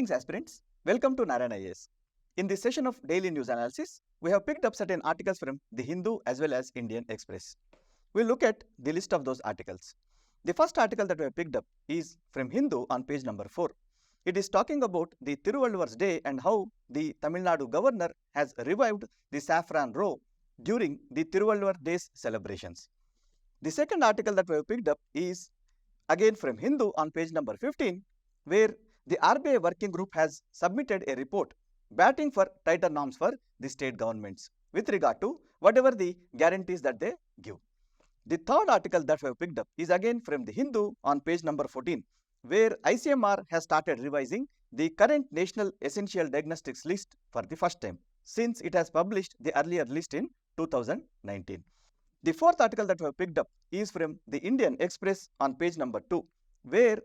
Greetings aspirants, welcome to Narayana IAS. In this session of daily news analysis, we have picked up certain articles from the Hindu as well as Indian Express. We'll look at the list of those articles. The first article that we have picked up is from Hindu on page number 4. It is talking about the Thiruvalluvar's day and how the Tamil Nadu governor has revived the saffron row during the Thiruvalluvar Day's celebrations. The second article that we have picked up is again from Hindu on page number 15, where the RBI Working Group has submitted a report batting for tighter norms for the state governments with regard to whatever the guarantees that they give. The third article that we have picked up is again from the Hindu on page number 14, where ICMR has started revising the current National Essential Diagnostics List for the first time since it has published the earlier list in 2019. The fourth article that we have picked up is from the Indian Express on page number 2, where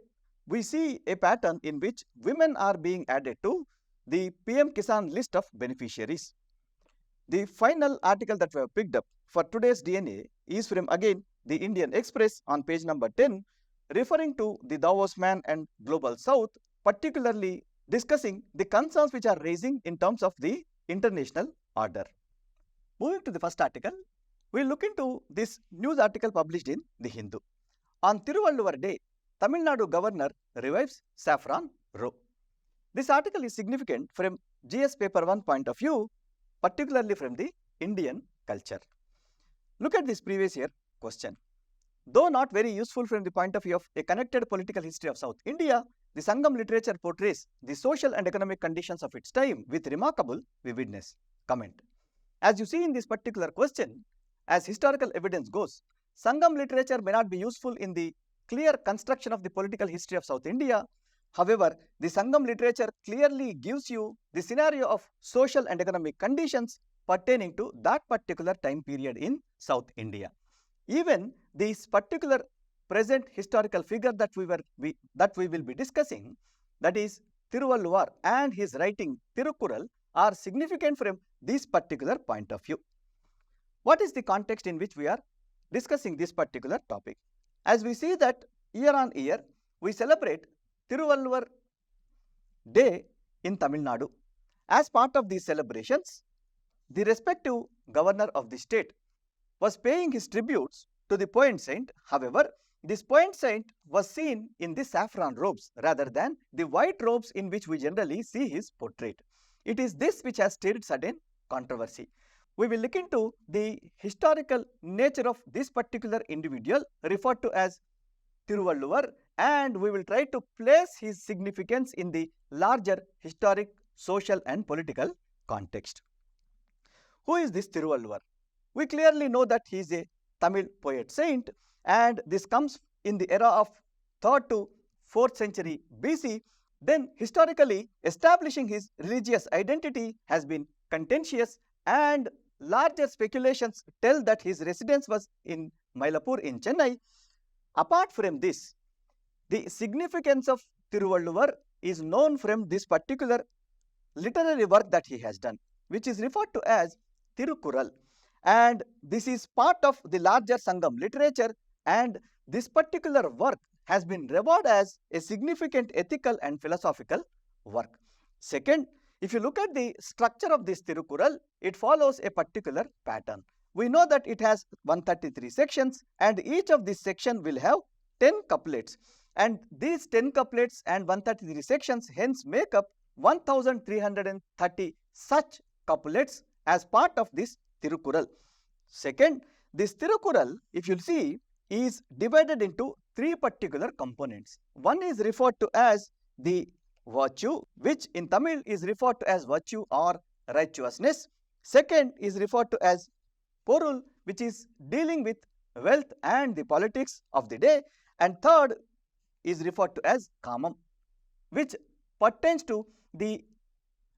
we see a pattern in which women are being added to the PM-Kisan list of beneficiaries. The final article that we have picked up for today's DNA is from again the Indian Express on page number 10, referring to the Davos man and Global South, particularly discussing the concerns which are raising in terms of the international order. Moving to the first article, we look into this news article published in the Hindu. On Thiruvalluvar Day, Tamil Nadu governor revives saffron row. This article is significant from GS paper 1 point of view, particularly from the Indian culture. Look at this previous year question. Though not very useful from the point of view of a connected political history of South India, the Sangam literature portrays the social and economic conditions of its time with remarkable vividness. Comment. As you see in this particular question, as historical evidence goes, Sangam literature may not be useful in the clear construction of the political history of South India. However, the Sangam literature clearly gives you the scenario of social and economic conditions pertaining to that particular time period in South India. Even this particular present historical figure that we will be discussing, that is Thiruvalluvar and his writing Thirukural, are significant from this particular point of view. What is the context in which we are discussing this particular topic? As we see that year on year, we celebrate Thiruvalluvar Day in Tamil Nadu. As part of these celebrations, the respective governor of the state was paying his tributes to the poet saint. However, this poet saint was seen in the saffron robes rather than the white robes in which we generally see his portrait. It is this which has stirred certain controversy. We will look into the historical nature of this particular individual referred to as Thiruvalluvar, and we will try to place his significance in the larger historic, social and political context. Who is this Thiruvalluvar? We clearly know that he is a Tamil poet saint, and this comes in the era of 3rd to 4th century BC. Then historically establishing his religious identity has been contentious, and larger speculations tell that his residence was in Mylapore in Chennai. Apart from this, the significance of Thiruvalluvar is known from this particular literary work that he has done, which is referred to as Thirukural, and this is part of the larger Sangam literature, and this particular work has been revered as a significant ethical and philosophical work. Second, if you look at the structure of this Thirukural, it follows a particular pattern. We know that it has 133 sections, and each of these sections will have 10 couplets, and these 10 couplets and 133 sections hence make up 1330 such couplets as part of this Thirukural. Second, this Thirukural, if you see, is divided into 3 particular components. One is referred to as the virtue, which in Tamil is referred to as virtue or righteousness. Second is referred to as porul, which is dealing with wealth and the politics of the day. And third is referred to as kamam, which pertains to the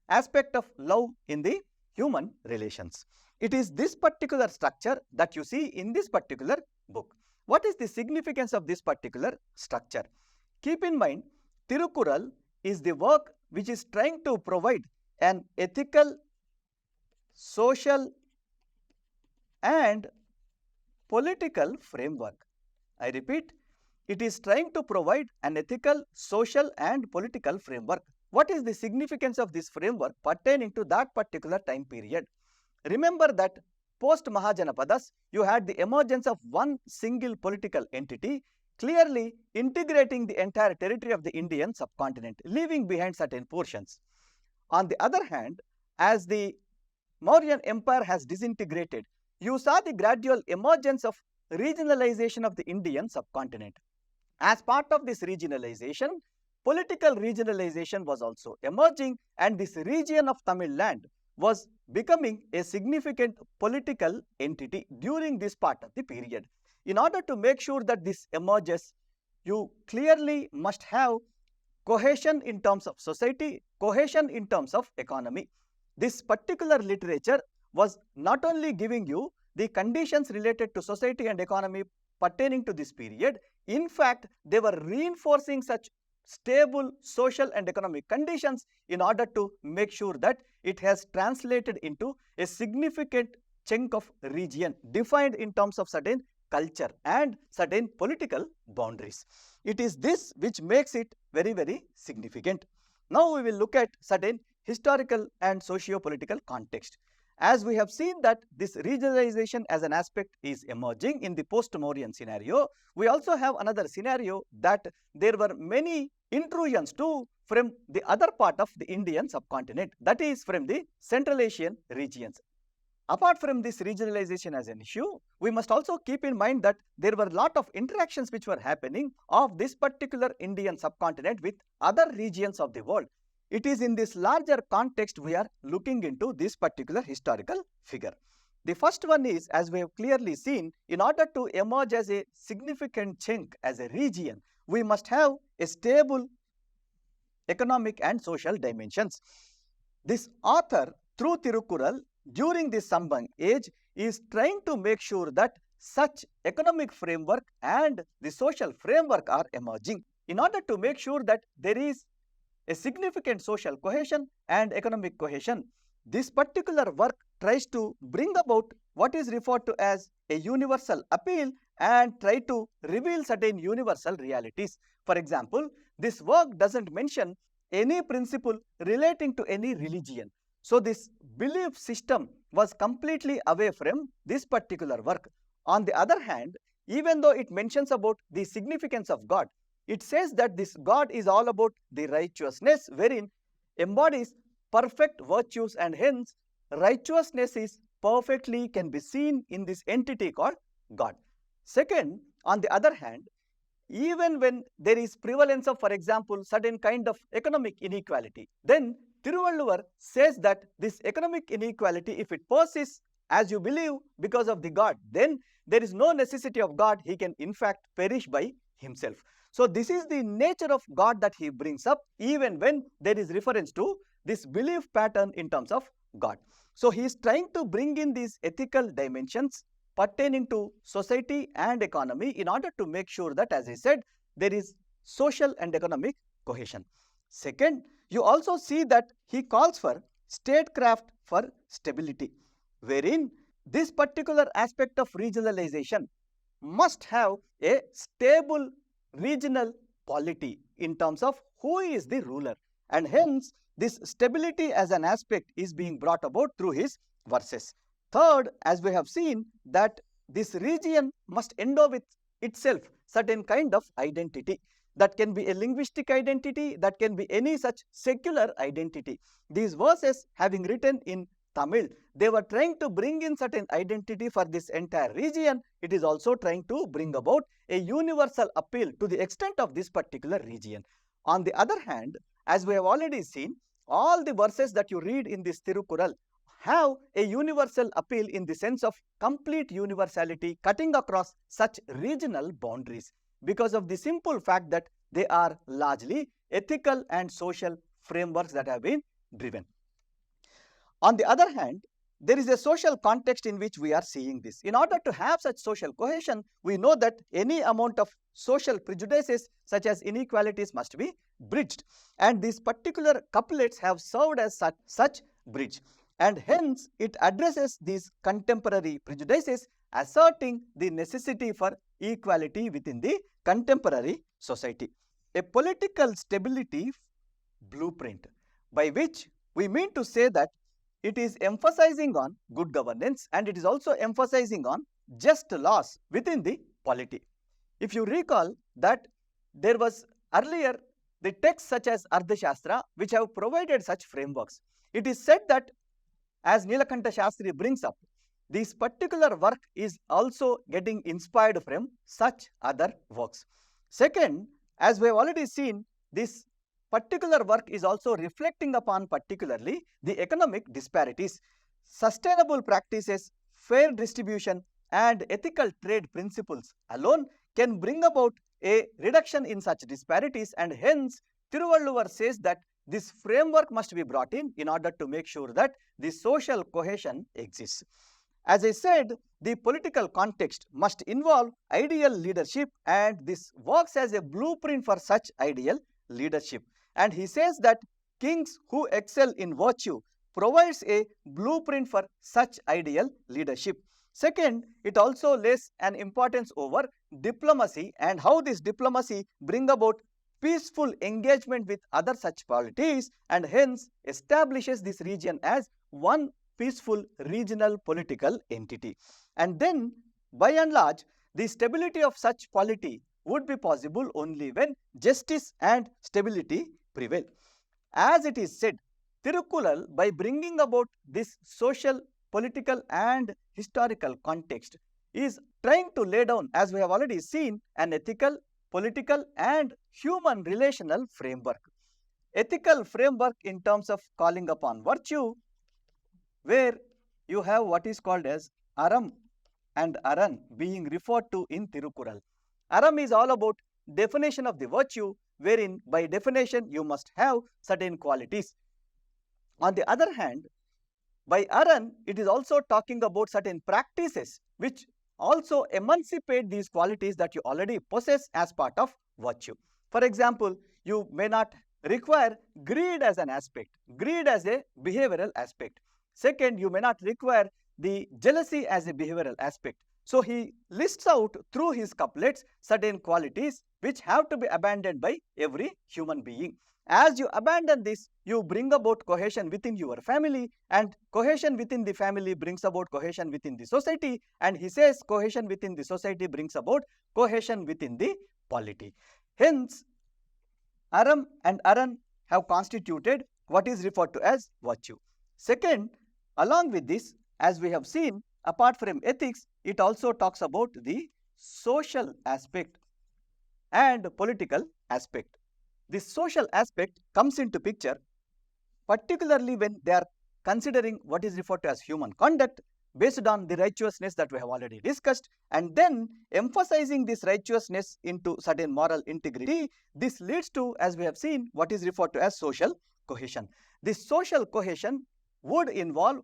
aspect of love in the human relations. It is this particular structure that you see in this particular book. What is the significance of this particular structure? Keep in mind, Thirukural is the work which is trying to provide an ethical, social and political framework. I repeat, it is trying to provide an ethical, social and political framework. what is the significance of this framework pertaining to that particular time period. Remember that post Mahajanapadas, you had the emergence of one single political entity clearly integrating the entire territory of the Indian subcontinent, leaving behind certain portions. On the other hand, as the Mauryan Empire has disintegrated, you saw the gradual emergence of regionalization of the Indian subcontinent. As part of this regionalization, political regionalization was also emerging, and this region of Tamil land was becoming a significant political entity during this part of the period. In order to make sure that this emerges, you clearly must have cohesion in terms of society, cohesion in terms of economy. This particular literature was not only giving you the conditions related to society and economy pertaining to this period, in fact, they were reinforcing such stable social and economic conditions in order to make sure that it has translated into a significant chunk of region defined in terms of certain culture and certain political boundaries. It is this which makes it very, very significant. Now we will look at certain historical and socio-political context. As we have seen that this regionalization as an aspect is emerging in the post-Mauryan scenario, we also have another scenario that there were many intrusions too from the other part of the Indian subcontinent, that is from the Central Asian regions. Apart from this regionalization as an issue, we must also keep in mind that there were a lot of interactions which were happening of this particular Indian subcontinent with other regions of the world. It is in this larger context we are looking into this particular historical figure. The first one is, as we have clearly seen, in order to emerge as a significant chunk as a region, we must have a stable economic and social dimensions. This author, through Tirukkural, during this Sambang age, is trying to make sure that such economic framework and the social framework are emerging in order to make sure that there is a significant social cohesion and economic cohesion. This particular work tries to bring about what is referred to as a universal appeal and try to reveal certain universal realities. For example, this work doesn't mention any principle relating to any religion. So this belief system was completely away from this particular work. On the other hand, even though it mentions about the significance of God, it says that this God is all about the righteousness wherein embodies perfect virtues, and hence righteousness is perfectly can be seen in this entity called God. Second, on the other hand, even when there is prevalence of, for example, certain kind of economic inequality, then Thiruvalluvar says that this economic inequality, if it persists as you believe because of the God, then there is no necessity of God, he can in fact perish by himself. So this is the nature of God that he brings up even when there is reference to this belief pattern in terms of God. So he is trying to bring in these ethical dimensions pertaining to society and economy in order to make sure that, as I said, there is social and economic cohesion. Second, you also see that he calls for statecraft for stability, wherein this particular aspect of regionalization must have a stable regional polity in terms of who is the ruler, and hence this stability as an aspect is being brought about through his verses. Third, as we have seen, that this region must endow with itself certain kind of identity. That can be a linguistic identity, that can be any such secular identity. These verses, having written in Tamil, they were trying to bring in certain identity for this entire region. It is also trying to bring about a universal appeal to the extent of this particular region. On the other hand, as we have already seen, all the verses that you read in this Tirukkural have a universal appeal in the sense of complete universality cutting across such regional boundaries, because of the simple fact that they are largely ethical and social frameworks that have been driven. On the other hand, there is a social context in which we are seeing this. In order to have such social cohesion, we know that any amount of social prejudices such as inequalities must be bridged, and these particular couplets have served as such bridge, and hence it addresses these contemporary prejudices, asserting the necessity for equality within the contemporary society. A political stability blueprint, by which we mean to say that it is emphasizing on good governance and it is also emphasizing on just laws within the polity. If you recall that there was earlier the texts such as Ardhashastra which have provided such frameworks. It is said that, as Nilakanta Shastri brings up, this particular work is also getting inspired from such other works. Second, as we have already seen, this particular work is also reflecting upon particularly the economic disparities, sustainable practices, fair distribution and ethical trade principles alone can bring about a reduction in such disparities, and hence Thiruvalluvar says that this framework must be brought in order to make sure that the social cohesion exists. As I said, the political context must involve ideal leadership and this works as a blueprint for such ideal leadership. And he says that kings who excel in virtue provides a blueprint for such ideal leadership. Second, it also lays an importance over diplomacy and how this diplomacy bring about peaceful engagement with other such polities and hence establishes this region as one peaceful regional political entity. And then by and large, the stability of such polity would be possible only when justice and stability prevail. As it is said, Tirukkural, by bringing about this social, political and historical context, is trying to lay down, as we have already seen, an ethical, political and human relational framework. Ethical framework in terms of calling upon virtue, where you have what is called as Aram and Aran being referred to in Tirukkural. Aram is all about definition of the virtue, wherein by definition you must have certain qualities. On the other hand, by Aran, it is also talking about certain practices which also emancipate these qualities that you already possess as part of virtue. For example, you may not require greed as an aspect, greed as a behavioral aspect. Second, you may not require the jealousy as a behavioral aspect. So he lists out through his couplets certain qualities which have to be abandoned by every human being. As you abandon this, you bring about cohesion within your family, and cohesion within the family brings about cohesion within the society, and he says cohesion within the society brings about cohesion within the polity. Hence, Aram and Aran have constituted what is referred to as virtue. Second, along with this, as we have seen, apart from ethics, it also talks about the social aspect and political aspect. This social aspect comes into picture particularly when they are considering what is referred to as human conduct based on the righteousness that we have already discussed, and then emphasizing this righteousness into certain moral integrity. This leads to, as we have seen, what is referred to as social cohesion. This social cohesion would involve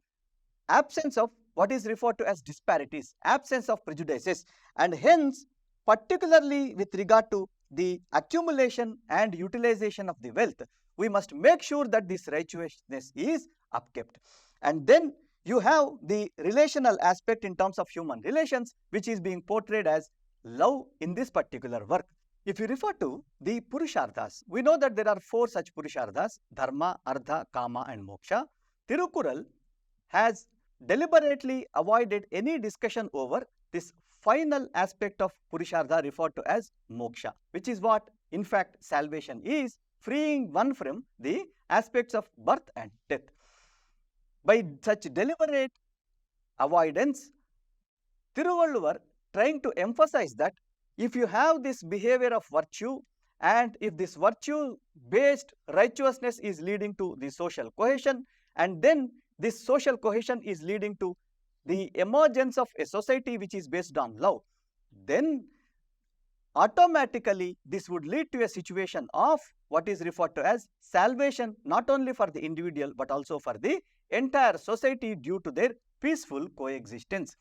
absence of what is referred to as disparities, absence of prejudices, and hence particularly with regard to the accumulation and utilization of the wealth, we must make sure that this righteousness is upkept. And then you have the relational aspect in terms of human relations, which is being portrayed as love in this particular work. If you refer to the Purusharthas, we know that there are 4 such Purusharthas: Dharma, Artha, Kama and Moksha. Tirukkural has deliberately avoided any discussion over this final aspect of Purushartha referred to as Moksha, which is what in fact salvation is, freeing one from the aspects of birth and death. By such deliberate avoidance, Thiruvalluvar trying to emphasize that if you have this behavior of virtue and if this virtue based righteousness is leading to the social cohesion, and then this social cohesion is leading to the emergence of a society which is based on love, then automatically this would lead to a situation of what is referred to as salvation, not only for the individual but also for the entire society due to their peaceful coexistence.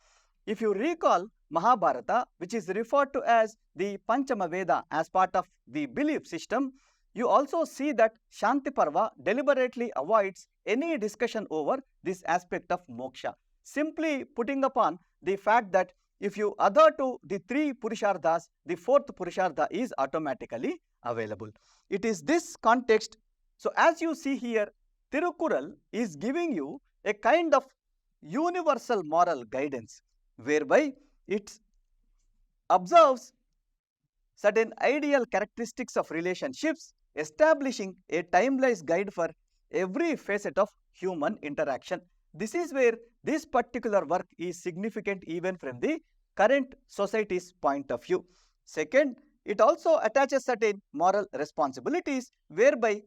If you recall Mahabharata, which is referred to as the Panchama Veda as part of the belief system, you also see that Shanti Parva deliberately avoids any discussion over this aspect of moksha, simply putting upon the fact that if you adhere to the 3 Purusharthas, the 4th Purushartha is automatically available. It is this context So as you see here, Thirukural is giving you a kind of universal moral guidance whereby it observes certain ideal characteristics of relationships, establishing a timeless guide for every facet of human interaction. This is where this particular work is significant even from the current society's point of view. Second, it also attaches certain moral responsibilities whereby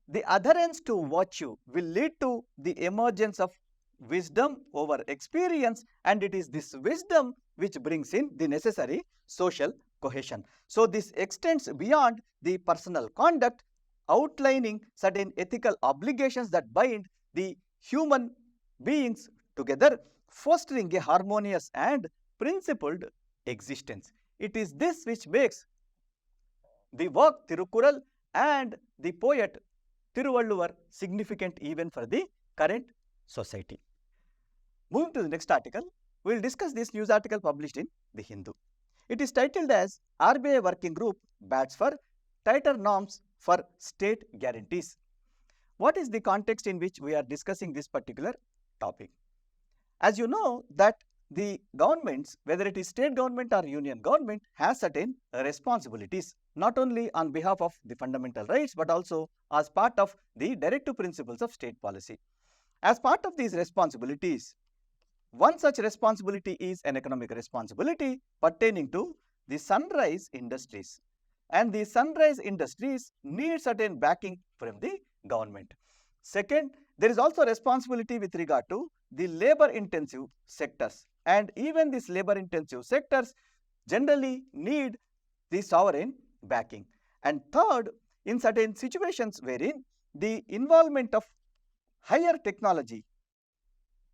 the adherence to virtue will lead to the emergence of wisdom over experience, and it is this wisdom which brings in the necessary social cohesion. So this extends beyond the personal conduct, outlining certain ethical obligations that bind the human beings together, fostering a harmonious and principled existence. It is this which makes the work Thirukural and the poet Thiruvalluvar significant even for the current society. Moving to the next article, we will discuss this news article published in The Hindu. It is titled as RBI Working Group bats for tighter norms for state guarantees. What is the context in which we are discussing this particular topic? As you know that the governments, whether it is state government or union government, has certain responsibilities, not only on behalf of the fundamental rights, but also as part of the directive principles of state policy. As part of these responsibilities, one such responsibility is an economic responsibility pertaining to the sunrise industries. And the sunrise industries need certain backing from the government. Second, there is also responsibility with regard to the labor intensive sectors, and even these labor intensive sectors generally need the sovereign backing. And third, in certain situations wherein the involvement of higher technology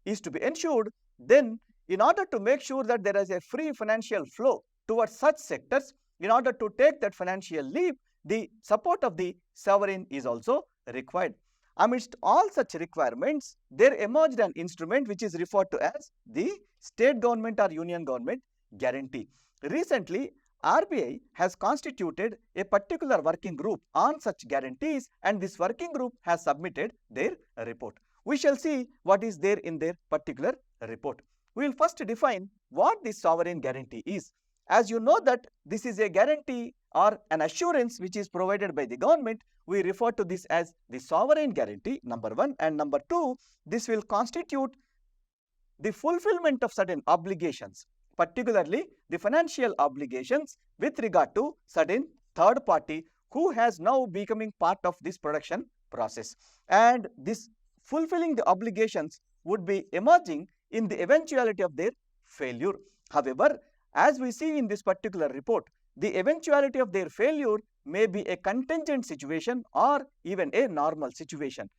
is to be ensured, then in order to make sure that there is a free financial flow towards such sectors, in order to take that financial leap, the support of the sovereign is also required. Amidst all such requirements, there emerged an instrument which is referred to as the state government or union government guarantee. Recently, RBI has constituted a particular working group on such guarantees, and this working group has submitted their report. We shall see what is there in their particular report. We will first define what this sovereign guarantee is. As you know that this is a guarantee or an assurance which is provided by the government, we refer to this as the sovereign guarantee, number one. And number two, this will constitute the fulfillment of certain obligations, particularly the financial obligations with regard to certain third party who has now becoming part of this production process. And this fulfilling the obligations would be emerging in the eventuality of their failure. However, as we see in this particular report, the eventuality of their failure may be a contingent situation or even a normal situation.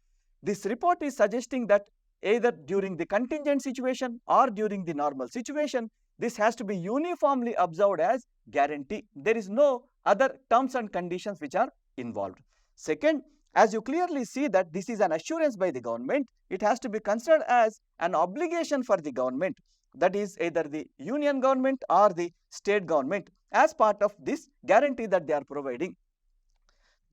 This report is suggesting that either during the contingent situation or during the normal situation, this has to be uniformly observed as guarantee. There is no other terms and conditions which are involved. Second, as you clearly see that this is an assurance by the government, it has to be considered as an obligation for the government, that is either the union government or the state government, as part of this guarantee that they are providing.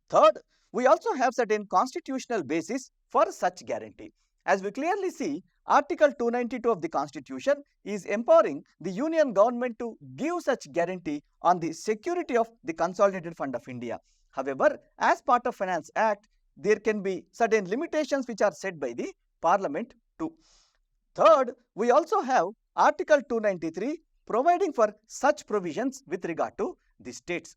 Third, we also have certain constitutional basis for such guarantee. As we clearly see, Article 292 of the Constitution is empowering the union government to give such guarantee on the security of the Consolidated Fund of India. However, as part of Finance Act, there can be certain limitations which are set by the Parliament too. Third, we also have Article 293 providing for such provisions with regard to the states.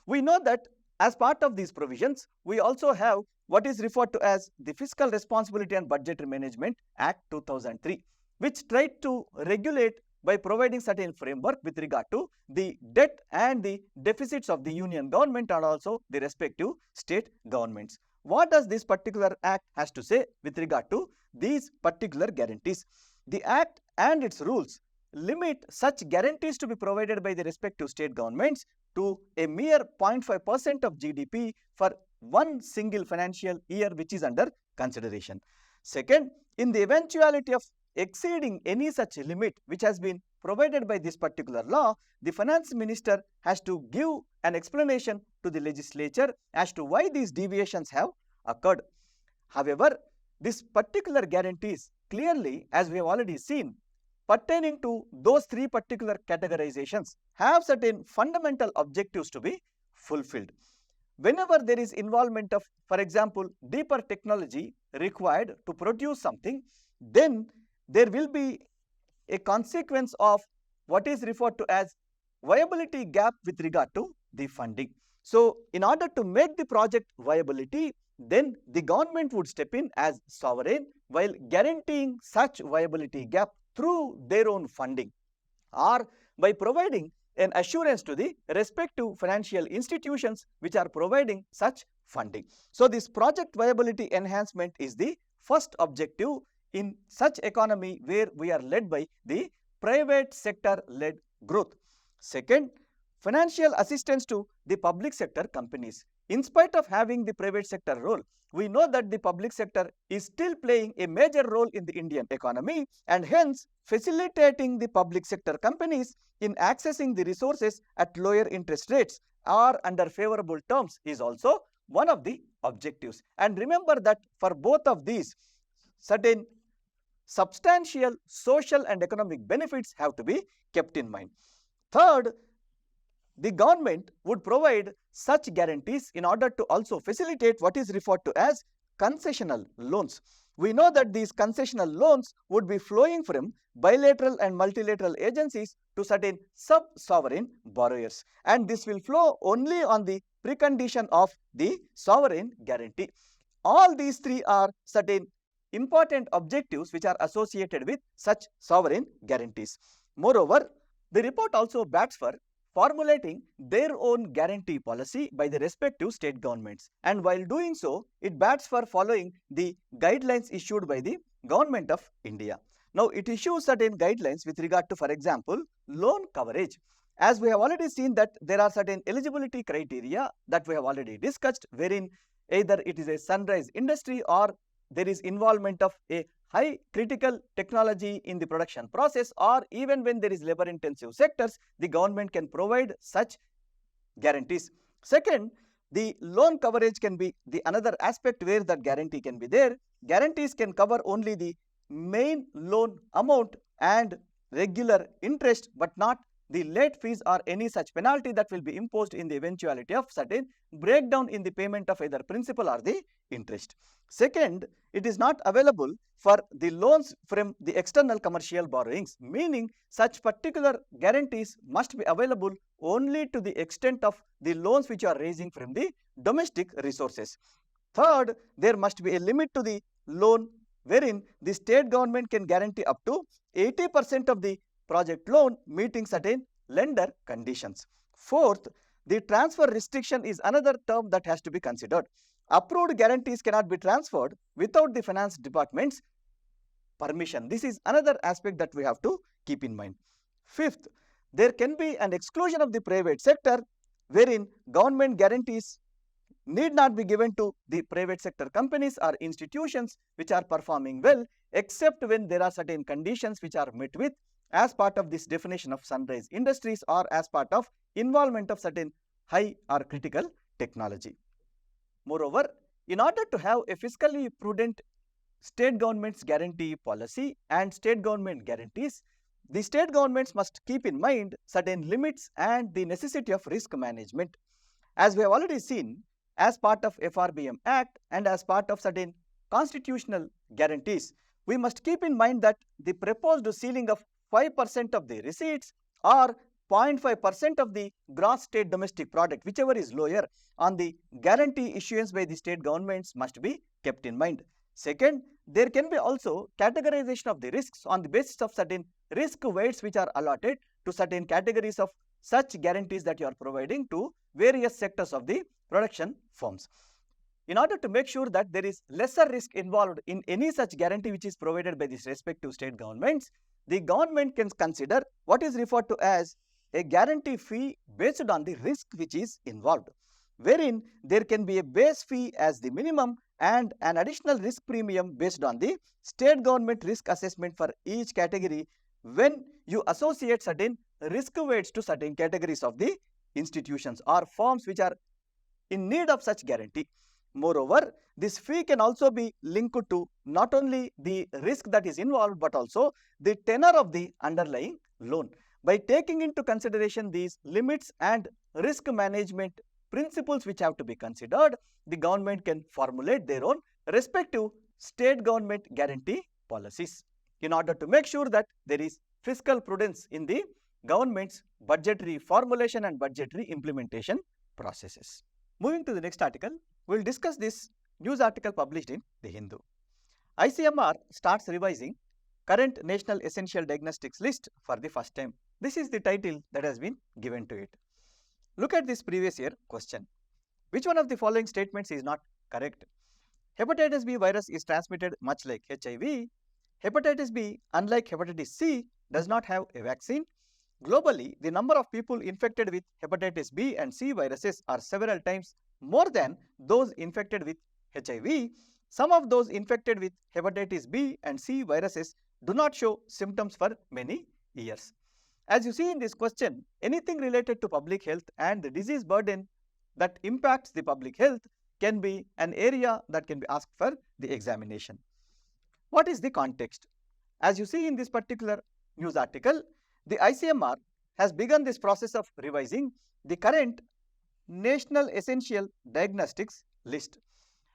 We know that as part of these provisions, we also have what is referred to as the Fiscal Responsibility and Budgetary Management Act 2003, which tried to regulate by providing certain framework with regard to the debt and the deficits of the union government and also the respective state governments. What does this particular act has to say with regard to these particular guarantees? The act and its rules limit such guarantees to be provided by the respective state governments to a mere 0.5% of GDP for one single financial year which is under consideration. Second, in the eventuality of exceeding any such limit which has been provided by this particular law, the finance minister has to give an explanation to the legislature as to why these deviations have occurred. However, this particular guarantees clearly, as we have already seen, pertaining to those three particular categorizations have certain fundamental objectives to be fulfilled. Whenever there is involvement of, for example, deeper technology required to produce something, then there will be a consequence of what is referred to as viability gap with regard to the funding. So, in order to make the project viability, then the government would step in as sovereign while guaranteeing such viability gap through their own funding or by providing an assurance to the respective financial institutions which are providing such funding. So, this project viability enhancement is the first objective in such economy where we are led by the private sector led growth. Second, financial assistance to the public sector companies. In spite of having the private sector role, we know that the public sector is still playing a major role in the Indian economy, and hence facilitating the public sector companies in accessing the resources at lower interest rates or under favorable terms is also one of the objectives. And remember that for both of these, certain substantial social and economic benefits have to be kept in mind. Third, the government would provide such guarantees in order to also facilitate what is referred to as concessional loans. We know that these concessional loans would be flowing from bilateral and multilateral agencies to certain sub-sovereign borrowers, and this will flow only on the precondition of the sovereign guarantee. All these three are certain important objectives which are associated with such sovereign guarantees. Moreover, the report also bats for formulating their own guarantee policy by the respective state governments, and while doing so, it bats for following the guidelines issued by the Government of India. Now, it issues certain guidelines with regard to, for example, loan coverage. As we have already seen that there are certain eligibility criteria that we have already discussed, wherein either it is a sunrise industry or there is involvement of a high critical technology in the production process, or even when there is labor intensive sectors, the government can provide such guarantees. Second, the loan coverage can be the another aspect where that guarantee can be there. Guarantees can cover only the main loan amount and regular interest, but not the late fees or any such penalty that will be imposed in the eventuality of certain breakdown in the payment of either principal or the interest. Second, it is not available for the loans from the external commercial borrowings, meaning such particular guarantees must be available only to the extent of the loans which are raising from the domestic resources. Third, there must be a limit to the loan wherein the state government can guarantee up to 80% of the project loan meeting certain lender conditions. Fourth, the transfer restriction is another term that has to be considered. Approved guarantees cannot be transferred without the finance department's permission. This is another aspect that we have to keep in mind. Fifth, there can be an exclusion of the private sector wherein government guarantees need not be given to the private sector companies or institutions which are performing well, except when there are certain conditions which are met with as part of this definition of sunrise industries or as part of involvement of certain high or critical technology. Moreover, in order to have a fiscally prudent state government's guarantee policy and state government guarantees, the state governments must keep in mind certain limits and the necessity of risk management. As we have already seen, as part of FRBM Act and as part of certain constitutional guarantees, we must keep in mind that the proposed ceiling of 5% of the receipts or 0.5% of the gross state domestic product, whichever is lower, on the guarantee issuance by the state governments must be kept in mind. Second, there can be also categorization of the risks on the basis of certain risk weights which are allotted to certain categories of such guarantees that you are providing to various sectors of the production firms. In order to make sure that there is lesser risk involved in any such guarantee which is provided by these respective state governments, the government can consider what is referred to as a guarantee fee based on the risk which is involved, wherein there can be a base fee as the minimum and an additional risk premium based on the state government risk assessment for each category when you associate certain risk weights to certain categories of the institutions or firms which are in need of such guarantee. Moreover, this fee can also be linked to not only the risk that is involved but also the tenor of the underlying loan. By taking into consideration these limits and risk management principles which have to be considered, the government can formulate their own respective state government guarantee policies in order to make sure that there is fiscal prudence in the government's budgetary formulation and budgetary implementation processes. Moving to the next article, we will discuss this news article published in The Hindu. ICMR starts revising current National Essential Diagnostics List for the first time. This is the title that has been given to it. Look at this previous year question. Which one of the following statements is not correct? Hepatitis B virus is transmitted much like HIV. Hepatitis B, unlike hepatitis C, does not have a vaccine. Globally, the number of people infected with hepatitis B and C viruses are several times more than those infected with HIV. Some of those infected with hepatitis B and C viruses do not show symptoms for many years. As you see in this question, anything related to public health and the disease burden that impacts the public health can be an area that can be asked for the examination. What is the context? As you see in this particular news article, the ICMR has begun this process of revising the current National Essential Diagnostics List,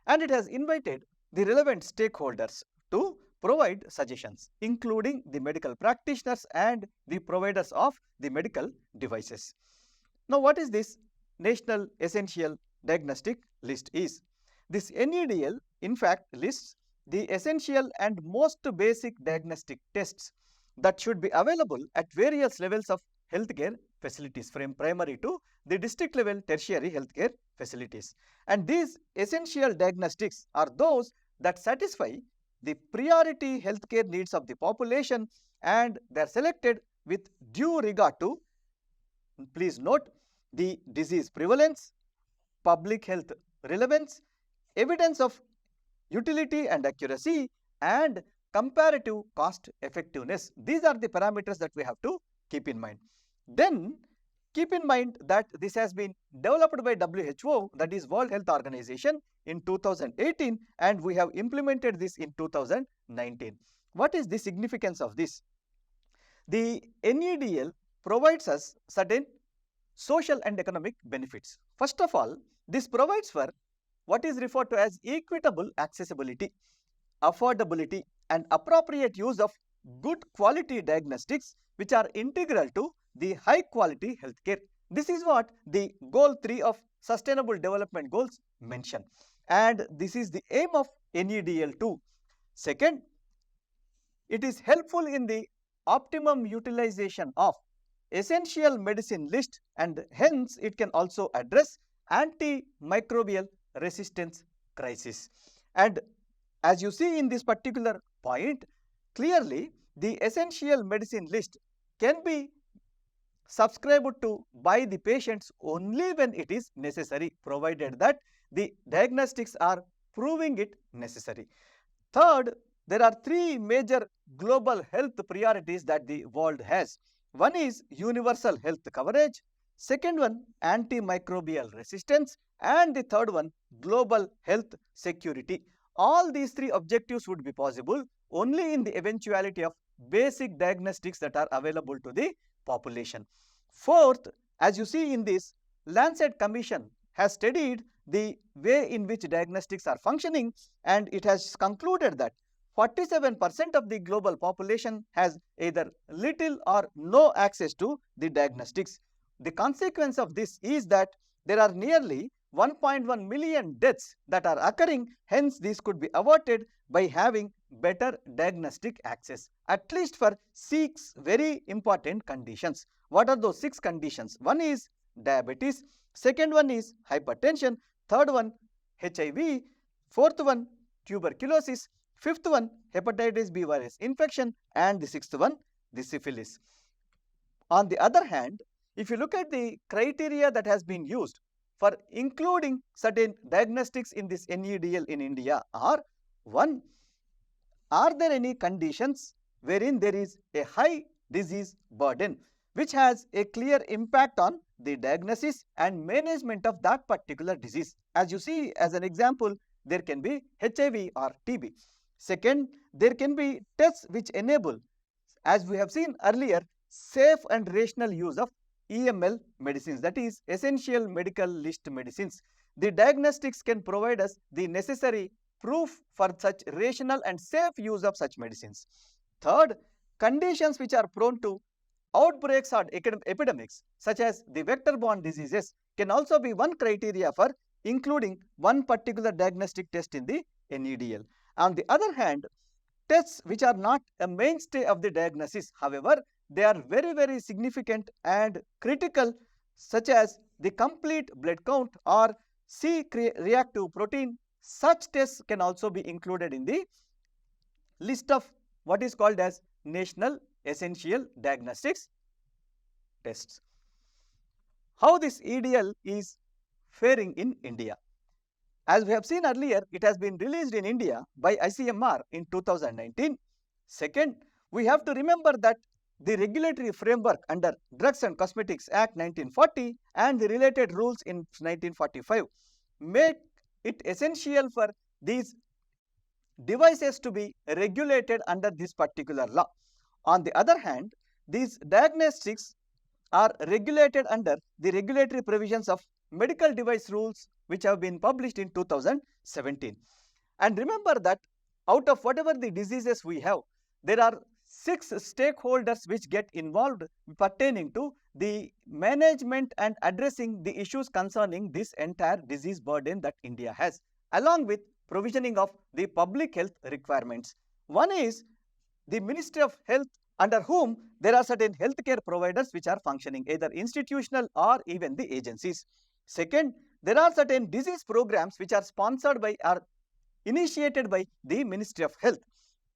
and it has invited the relevant stakeholders to provide suggestions, including the medical practitioners and the providers of the medical devices. Now, what is this National Essential Diagnostic List is? This NEDL in fact lists the essential and most basic diagnostic tests that should be available at various levels of healthcare facilities, from primary to the district level tertiary healthcare facilities. And these essential diagnostics are those that satisfy the priority healthcare needs of the population, and they are selected with due regard to, please note, the disease prevalence, public health relevance, evidence of utility and accuracy, and comparative cost effectiveness. These are the parameters that we have to keep in mind. Then keep in mind that this has been developed by WHO, that is World Health Organization, in 2018, and we have implemented this in 2019. What is the significance of this? The NEDL provides us certain social and economic benefits. First of all, this provides for what is referred to as equitable accessibility, affordability, and appropriate use of good quality diagnostics, which are integral to the high quality healthcare. This is what the goal 3 of Sustainable Development Goals mention, and this is the aim of NEDL 2. Second, it is helpful in the optimum utilization of essential medicine list, and hence it can also address antimicrobial resistance crisis. And as you see in this particular point, clearly the essential medicine list can be subscribed to by the patients only when it is necessary, provided that the diagnostics are proving it necessary. Third, there are 3 major global health priorities that the world has. One is universal health coverage, second one antimicrobial resistance, and the third one global health security. All these 3 objectives would be possible only in the eventuality of basic diagnostics that are available to the population. Fourth, as you see in this, Lancet Commission has studied the way in which diagnostics are functioning, and it has concluded that 47% of the global population has either little or no access to the diagnostics. The consequence of this is that there are nearly 1.1 million deaths that are occurring, hence these could be averted by having better diagnostic access, at least for 6 very important conditions. What are those 6 conditions? One is diabetes, second one is hypertension, third one HIV, fourth one tuberculosis, fifth one hepatitis B virus infection, and the sixth one the syphilis. On the other hand, if you look at the criteria that has been used for including certain diagnostics in this NEDL in India are: 1. Are there any conditions wherein there is a high disease burden? which has a clear impact on the diagnosis and management of that particular disease. As you see, as an example, there can be HIV or TB. Second, there can be tests which enable, as we have seen earlier, safe and rational use of EML medicines, that is essential medical list medicines. The diagnostics can provide us the necessary proof for such rational and safe use of such medicines. Third, conditions which are prone to outbreaks or epidemics, such as the vector-borne diseases, can also be one criteria for including one particular diagnostic test in the NEDL. On the other hand, tests which are not a mainstay of the diagnosis, however, they are very, very significant and critical, such as the complete blood count or C-reactive protein. Such tests can also be included in the list of what is called as National Essential Diagnostics tests. How this EDL is faring in India? As we have seen earlier, it has been released in India by ICMR in 2019. Second, we have to remember that the regulatory framework under Drugs and Cosmetics Act 1940 and the related rules in 1945 make it essential for these devices to be regulated under this particular law. On the other hand, these diagnostics are regulated under the regulatory provisions of medical device rules which have been published in 2017. And remember that out of whatever the diseases we have, there are 6 stakeholders which get involved pertaining to the management and addressing the issues concerning this entire disease burden that India has, along with provisioning of the public health requirements. One is the Ministry of Health, under whom there are certain healthcare providers which are functioning, either institutional or even the agencies. Second, there are certain disease programs which are sponsored by or initiated by the Ministry of Health.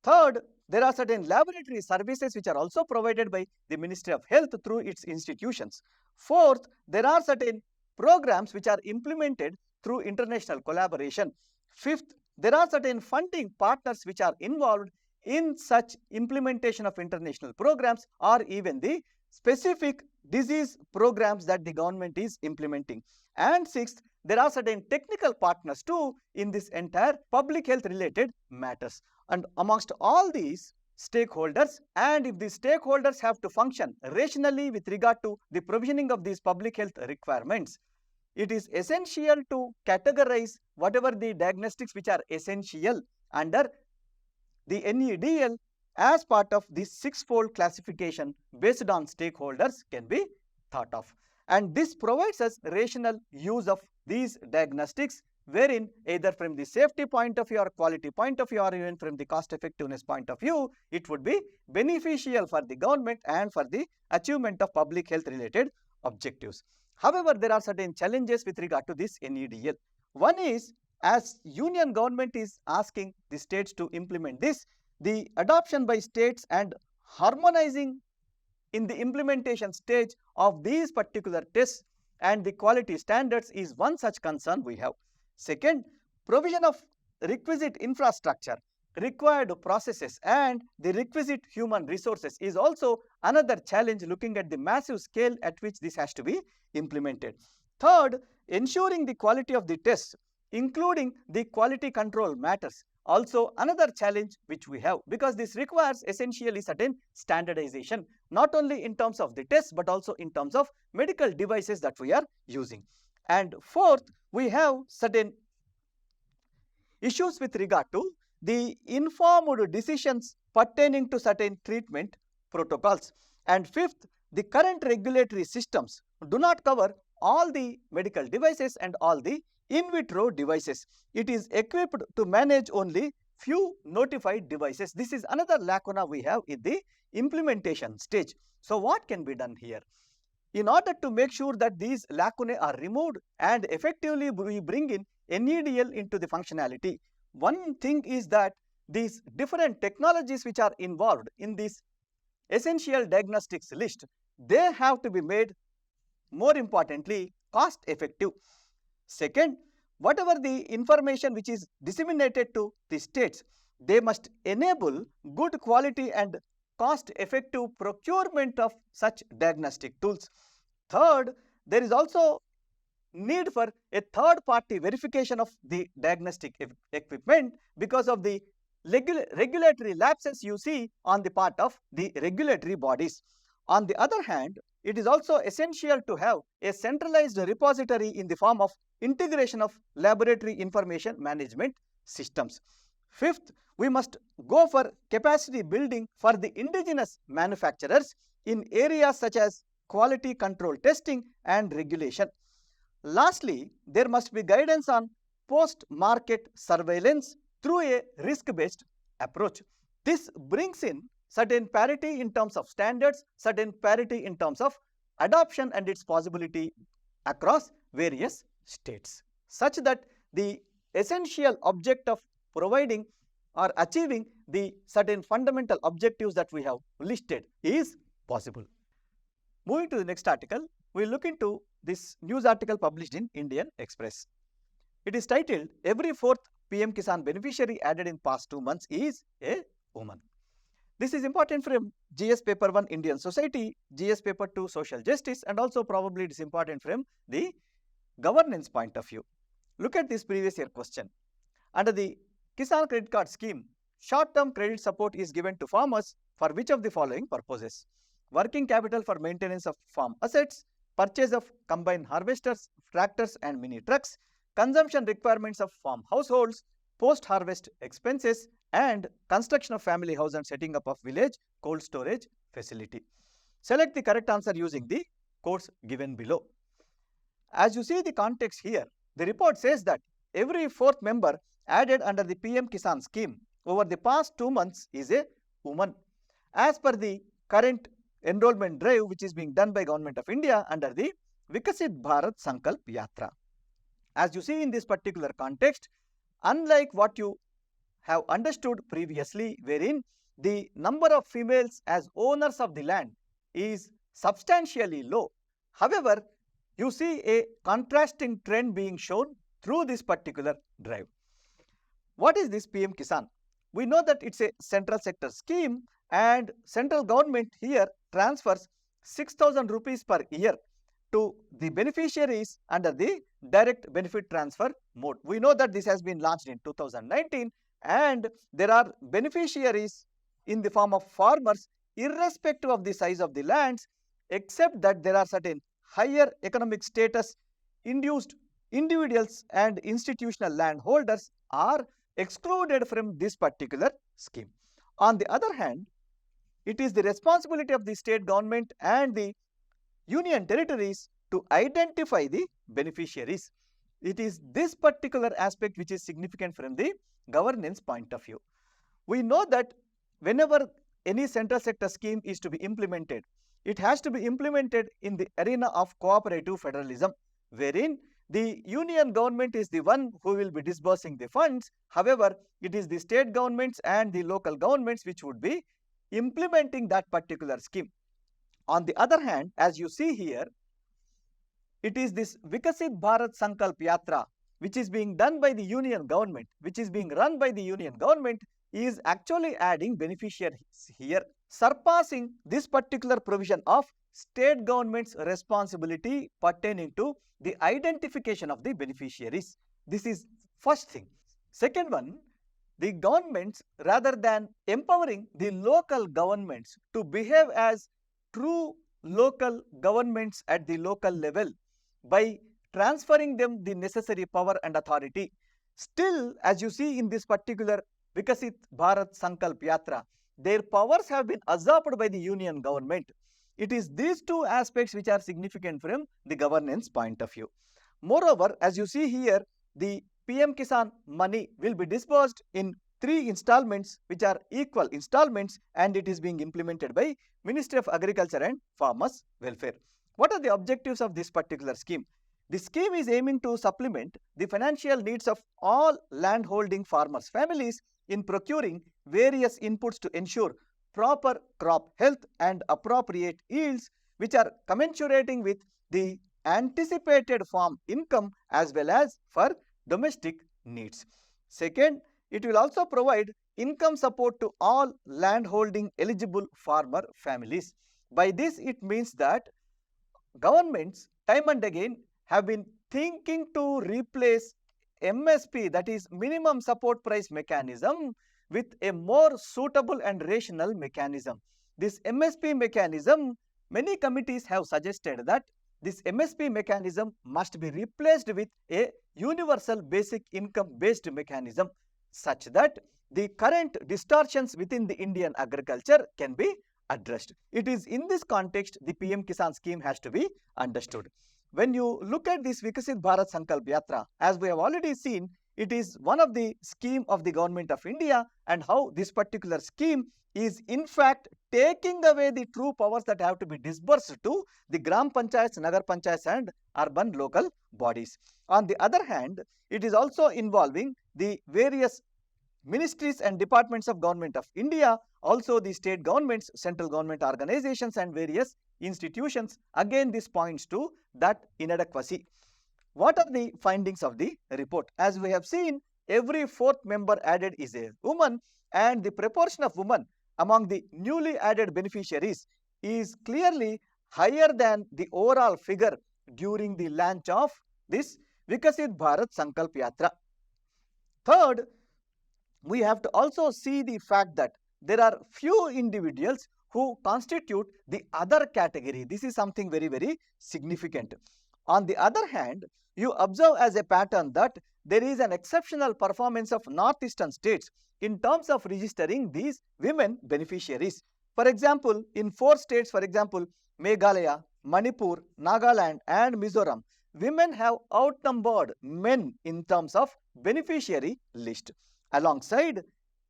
Third, there are certain laboratory services which are also provided by the Ministry of Health through its institutions. Fourth, there are certain programs which are implemented through international collaboration. Fifth, there are certain funding partners which are involved in such implementation of international programs or even the specific disease programs that the government is implementing. And sixth, there are certain technical partners too in this entire public health related matters. And amongst all these stakeholders, and if the stakeholders have to function rationally with regard to the provisioning of these public health requirements, it is essential to categorize whatever the diagnostics which are essential under the NEDL as part of this 6-fold classification based on stakeholders can be thought of. And this provides us rational use of these diagnostics, wherein either from the safety point of view or quality point of view or even from the cost effectiveness point of view, it would be beneficial for the government and for the achievement of public health related objectives. However, there are certain challenges with regard to this NEDL. One is, as union government is asking the states to implement this, the adoption by states and harmonizing in the implementation stage of these particular tests and the quality standards is one such concern we have. Second, provision of requisite infrastructure, required processes and the requisite human resources is also another challenge, looking at the massive scale at which this has to be implemented. Third, ensuring the quality of the tests, including the quality control matters, also another challenge which we have, because this requires essentially certain standardization, not only in terms of the tests but also in terms of medical devices that we are using. And fourth, we have certain issues with regard to the informed decisions pertaining to certain treatment protocols. And fifth, the current regulatory systems do not cover all the medical devices and all the in vitro devices. It is equipped to manage only few notified devices. This is another lacuna we have in the implementation stage. So what can be done here? In order to make sure that these lacunae are removed and effectively we bring in NEDL into the functionality, one thing is that these different technologies which are involved in this essential diagnostics list, they have to be made, more importantly, cost effective. Second, whatever the information which is disseminated to the states, they must enable good quality and cost-effective procurement of such diagnostic tools. Third, there is also need for a third-party verification of the diagnostic equipment because of the regulatory lapses you see on the part of the regulatory bodies. On the other hand, it is also essential to have a centralized repository in the form of integration of laboratory information management systems. Fifth, we must go for capacity building for the indigenous manufacturers in areas such as quality control testing and regulation. Lastly, there must be guidance on post-market surveillance through a risk-based approach. This brings in certain parity in terms of standards, certain parity in terms of adoption and its possibility across various states, such that the essential object of providing or achieving the certain fundamental objectives that we have listed is possible. Moving to the next article, we look into this news article published in Indian Express. It is titled, "Every fourth PM-Kisan beneficiary added in past 2 months is a woman." This is important from GS Paper 1 Indian Society, GS Paper 2 Social Justice, and also probably it is important from the governance point of view. Look at this previous year question. Under the Kisan Credit Card Scheme, short-term credit support is given to farmers for which of the following purposes? Working capital for maintenance of farm assets, purchase of combine harvesters, tractors and mini trucks, consumption requirements of farm households, post-harvest expenses, and construction of family house and setting up of village cold storage facility. Select the correct answer using the codes given below. As you see the context here, the report says that every fourth member added under the PM-Kisan scheme over the past 2 months is a woman. As per the current enrollment drive which is being done by Government of India under the Vikasit Bharat Sankalp Yatra. As you see in this particular context, unlike what you have understood previously, wherein the number of females as owners of the land is substantially low. However, you see a contrasting trend being shown through this particular drive. What is this PM-Kisan? We know that it's a central sector scheme and central government here transfers 6,000 rupees per year to the beneficiaries under the direct benefit transfer mode. We know that this has been launched in 2019 and there are beneficiaries in the form of farmers irrespective of the size of the lands, except that there are certain higher economic status induced individuals and institutional landholders are excluded from this particular scheme. On the other hand, it is the responsibility of the state government and the union territories to identify the beneficiaries. It is this particular aspect which is significant from the governance point of view. We know that whenever any central sector scheme is to be implemented, it has to be implemented in the arena of cooperative federalism, wherein the union government is the one who will be disbursing the funds. However, it is the state governments and the local governments which would be implementing that particular scheme. On the other hand, as you see here, it is this Vikasit Bharat Sankalp Yatra which is being done by the union government, which is being run by the union government, is actually adding beneficiaries here, surpassing this particular provision of state government's responsibility pertaining to the identification of the beneficiaries. This is first thing. Second one, the governments, rather than empowering the local governments to behave as true local governments at the local level by transferring them the necessary power and authority, still, as you see in this particular Vikasit Bharat Sankalp Yatra, their powers have been usurped by the union government. It is these two aspects which are significant from the governance point of view. Moreover, as you see here, the PM-Kisan money will be disbursed in 3 installments which are equal installments, and it is being implemented by Ministry of Agriculture and Farmers Welfare. What are the objectives of this particular scheme? The scheme is aiming to supplement the financial needs of all landholding farmers' families in procuring various inputs to ensure proper crop health and appropriate yields which are commensurating with the anticipated farm income as well as for domestic needs. Second, it will also provide income support to all landholding eligible farmer families. By this it means that governments time and again have been thinking to replace MSP, that is minimum support price mechanism, with a more suitable and rational mechanism. This MSP mechanism, many committees have suggested that this MSP mechanism must be replaced with a universal basic income based mechanism, such that the current distortions within the Indian agriculture can be addressed. It is in this context the PM-Kisan scheme has to be understood. When you look at this Vikasit Bharat Sankalp Yatra, as we have already seen, it is one of the scheme of the government of India, and how this particular scheme is in fact taking away the true powers that have to be disbursed to the Gram Panchayats, Nagar Panchayats and urban local bodies. On the other hand, it is also involving the various ministries and departments of government of India, also the state governments, central government organizations and various institutions. Again, this points to that inadequacy. What are the findings of the report? As we have seen, every fourth member added is a woman, and the proportion of women among the newly added beneficiaries is clearly higher than the overall figure during the launch of this Vikasit Bharat Sankalp Yatra. Third, we have to also see the fact that there are few individuals who constitute the other category. This is something very, very significant. On the other hand, you observe as a pattern that there is an exceptional performance of northeastern states in terms of registering these women beneficiaries. For example, in 4 states, for example, Meghalaya, Manipur, Nagaland and Mizoram, women have outnumbered men in terms of beneficiary list. Alongside,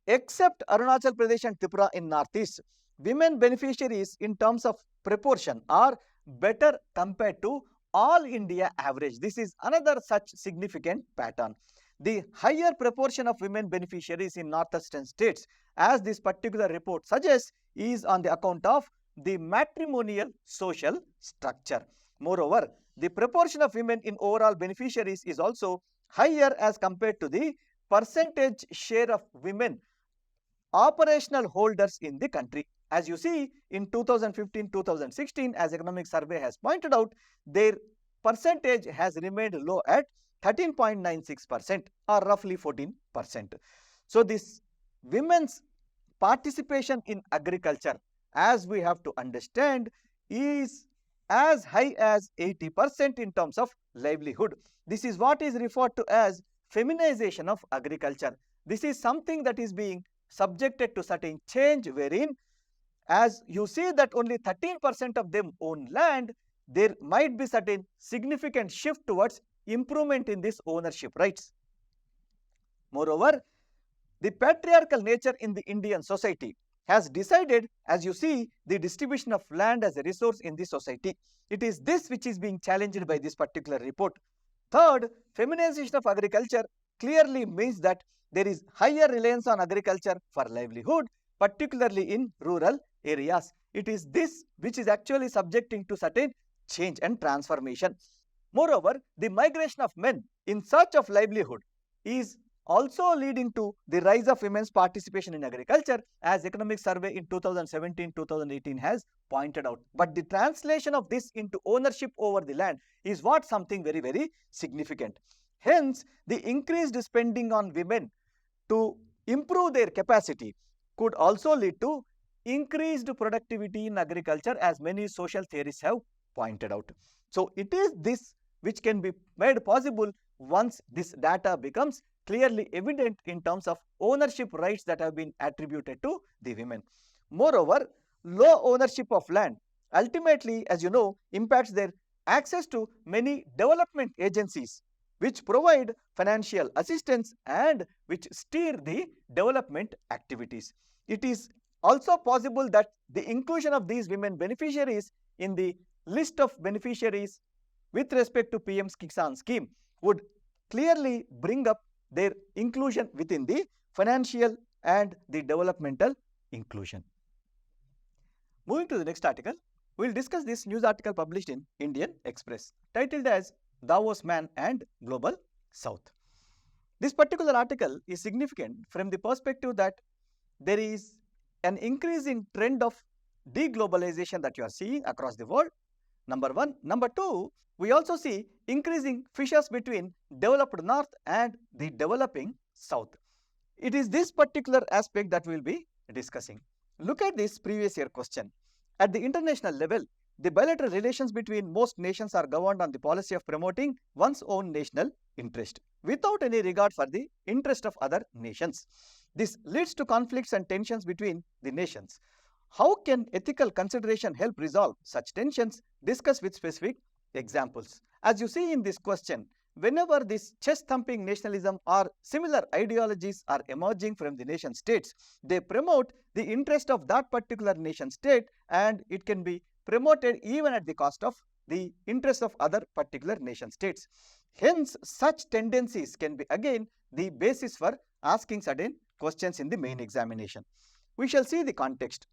except Arunachal Pradesh and Tripura in northeast, women beneficiaries in terms of proportion are better compared to all India average. This is another such significant pattern. The higher proportion of women beneficiaries in northeastern states, as this particular report suggests, is on the account of the matrimonial social structure. Moreover, the proportion of women in overall beneficiaries is also higher as compared to the percentage share of women operational holders in the country. As you see, in 2015-2016, as Economic Survey has pointed out, their percentage has remained low at 13.96% or roughly 14%. So, this women's participation in agriculture, as we have to understand, is as high as 80% in terms of livelihood. This is what is referred to as feminization of agriculture. This is something that is being subjected to certain change, wherein as you see that only 13% of them own land, there might be certain significant shift towards improvement in this ownership rights. Moreover, the patriarchal nature in the Indian society has decided, as you see, the distribution of land as a resource in the society. It is this which is being challenged by this particular report. Third, feminization of agriculture clearly means that there is higher reliance on agriculture for livelihood, particularly in rural areas. It is this which is actually subjecting to certain change and transformation. Moreover, the migration of men in search of livelihood is also leading to the rise of women's participation in agriculture, as Economic Survey in 2017-2018 has pointed out. But the translation of this into ownership over the land is what something very, very significant. Hence, the increased spending on women to improve their capacity could also lead to increased productivity in agriculture, as many social theorists have pointed out. So, it is this which can be made possible once this data becomes clearly evident in terms of ownership rights that have been attributed to the women. Moreover, low ownership of land ultimately, as you know, impacts their access to many development agencies which provide financial assistance and which steer the development activities. It is also possible that the inclusion of these women beneficiaries in the list of beneficiaries with respect to PM-Kisan scheme would clearly bring up their inclusion within the financial and the developmental inclusion. Moving to the next article, we will discuss this news article published in Indian Express, titled as Davos Man and Global South. This particular article is significant from the perspective that there is an increasing trend of deglobalization that you are seeing across the world. Number one. Number two, we also see increasing fissures between developed north and the developing south. It is this particular aspect that we will be discussing. Look at this previous year question. At the international level, the bilateral relations between most nations are governed on the policy of promoting one's own national interest without any regard for the interest of other nations. This leads to conflicts and tensions between the nations. How can ethical consideration help resolve such tensions? Discuss with specific examples. As you see in this question, whenever this chest-thumping nationalism or similar ideologies are emerging from the nation states, they promote the interest of that particular nation state, and it can be promoted even at the cost of the interest of other particular nation states. Hence, such tendencies can be again the basis for asking certain questions in the main examination. We shall see the context.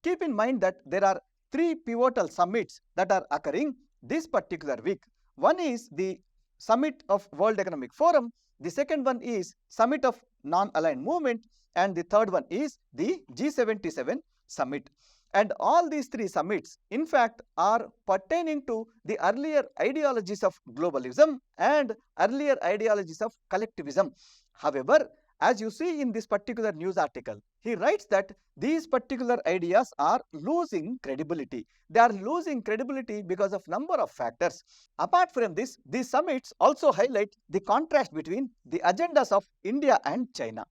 Keep in mind that there are three pivotal summits that are occurring this particular week. One is the Summit of World Economic Forum, the second one is Summit of Non-Aligned Movement, and the third one is the G77 Summit. And all these three summits, in fact, are pertaining to the earlier ideologies of globalism and earlier ideologies of collectivism. However, as you see in this particular news article, he writes that these particular ideas are losing credibility. They are losing credibility because of number of factors. Apart from this, these summits also highlight the contrast between the agendas of India and China.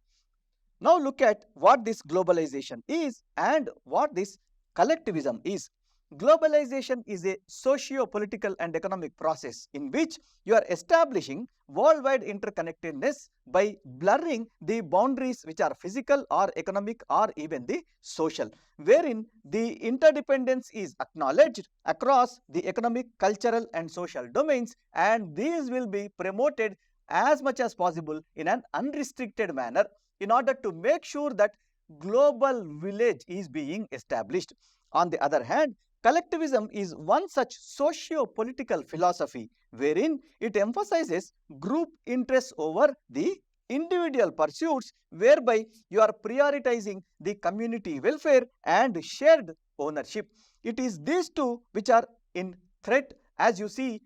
Now look at what this globalization is and what this collectivism is. Globalization is a socio-political and economic process in which you are establishing worldwide interconnectedness by blurring the boundaries which are physical or economic or even the social, wherein the interdependence is acknowledged across the economic, cultural and social domains, and these will be promoted as much as possible in an unrestricted manner in order to make sure that global village is being established. On the other hand, collectivism is one such socio-political philosophy wherein it emphasizes group interests over the individual pursuits, whereby you are prioritizing the community welfare and shared ownership. It is these two which are in threat as you see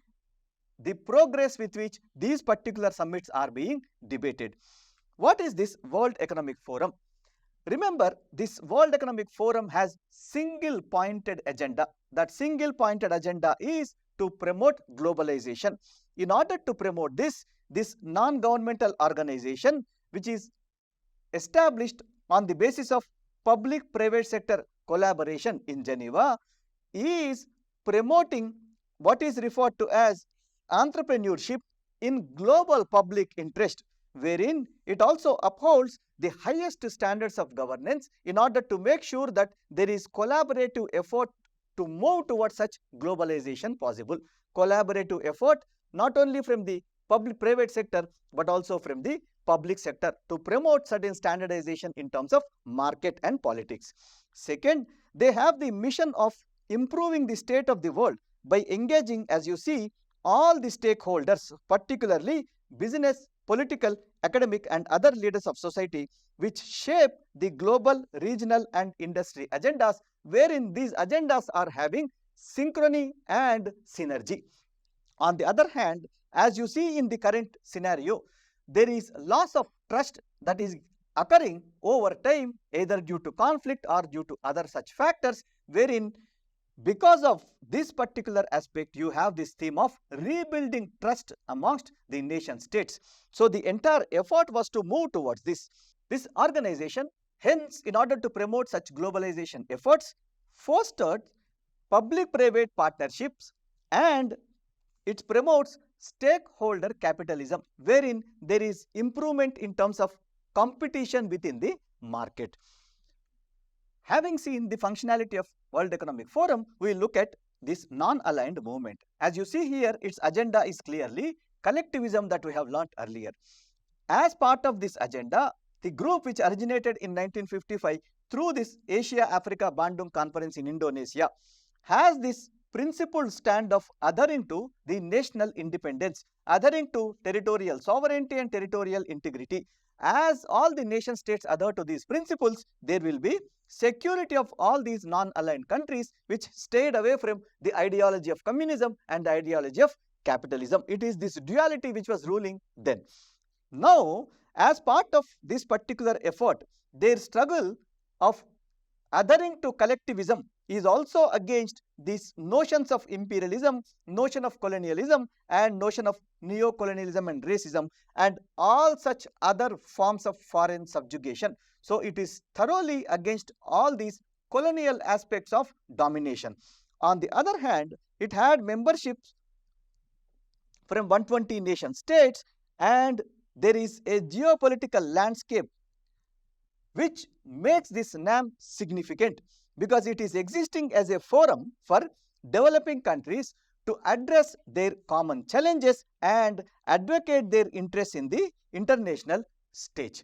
the progress with which these particular summits are being debated. What is this World Economic Forum? Remember, this World Economic Forum has single pointed agenda. That single pointed agenda is to promote globalization. In order to promote this non-governmental organization, which is established on the basis of public-private sector collaboration in Geneva, is promoting what is referred to as entrepreneurship in global public interest, wherein it also upholds the highest standards of governance in order to make sure that there is collaborative effort to move towards such globalization possible. Collaborative effort not only from the public-private sector but also from the public sector to promote certain standardization in terms of market and politics. Second, they have the mission of improving the state of the world by engaging, as you see, all the stakeholders, particularly business, political, academic and other leaders of society, which shape the global, regional and industry agendas, wherein these agendas are having synchrony and synergy. On the other hand, as you see in the current scenario, there is loss of trust that is occurring over time, either due to conflict or due to other such factors, wherein because of this particular aspect, you have this theme of rebuilding trust amongst the nation states. So the entire effort was to move towards this. This organization, hence, in order to promote such globalization efforts, fostered public-private partnerships and it promotes stakeholder capitalism, wherein there is improvement in terms of competition within the market. Having seen the functionality of World Economic Forum, we look at this non-aligned movement. As you see here, its agenda is clearly collectivism that we have learnt earlier. As part of this agenda, the group which originated in 1955 through this Asia-Africa Bandung Conference in Indonesia has this principled stand of adhering to the national independence, adhering to territorial sovereignty and territorial integrity, as all the nation states adhere to these principles, there will be security of all these non-aligned countries which stayed away from the ideology of communism and the ideology of capitalism. It is this duality which was ruling then. Now, as part of this particular effort, their struggle of adhering to collectivism is also against these notions of imperialism, notion of colonialism, and notion of neo-colonialism and racism, and all such other forms of foreign subjugation. So it is thoroughly against all these colonial aspects of domination. On the other hand, it had memberships from 120 nation states, and there is a geopolitical landscape which makes this NAM significant, because it is existing as a forum for developing countries to address their common challenges and advocate their interests in the international stage.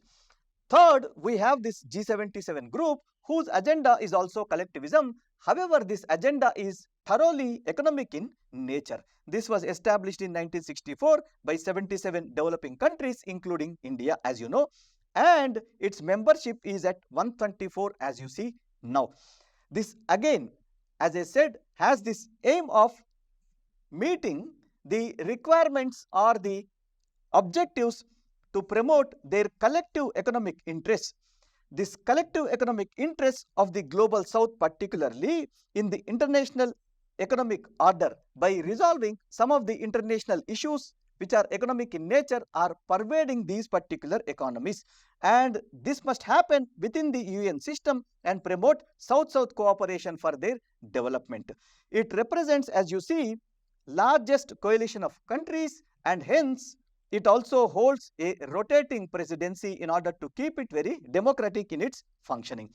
Third, we have this G77 group whose agenda is also collectivism. However, this agenda is thoroughly economic in nature. This was established in 1964 by 77 developing countries including India, as you know, and its membership is at 124 as you see now. This again, as I said, has this aim of meeting the requirements or the objectives to promote their collective economic interests. This collective economic interests of the global south, particularly in the international economic order, by resolving some of the international issues which are economic in nature, are pervading these particular economies, and this must happen within the UN system and promote South-South cooperation for their development. It represents, as you see, largest coalition of countries, and hence it also holds a rotating presidency in order to keep it very democratic in its functioning.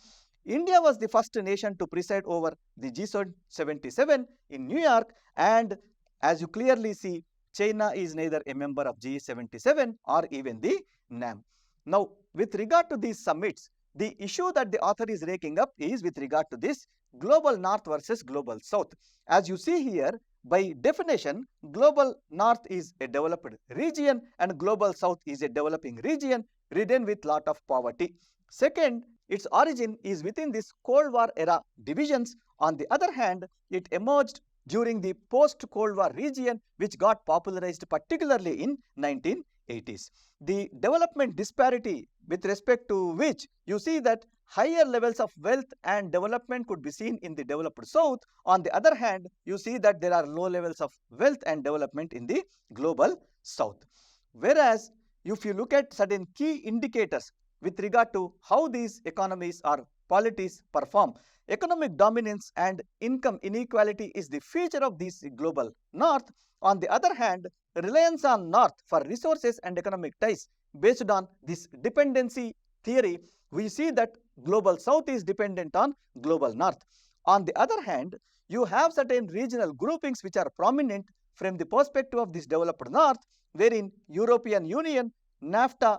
India was the first nation to preside over the G77 in New York, and as you clearly see, China is neither a member of G77 or even the NAM. Now, with regard to these summits, the issue that the author is raking up is with regard to this global north versus global south. As you see here, by definition, global north is a developed region and global south is a developing region ridden with lot of poverty. Second, its origin is within this Cold War era divisions. On the other hand, it emerged during the post-Cold War region, which got popularized particularly in 1980s. The development disparity with respect to which you see that higher levels of wealth and development could be seen in the developed south. On the other hand, you see that there are low levels of wealth and development in the global south. Whereas, if you look at certain key indicators with regard to how these economies or polities perform, economic dominance and income inequality is the feature of this global north. On the other hand, reliance on north for resources and economic ties based on this dependency theory, we see that global south is dependent on global north. On the other hand, you have certain regional groupings which are prominent from the perspective of this developed north, wherein European Union, NAFTA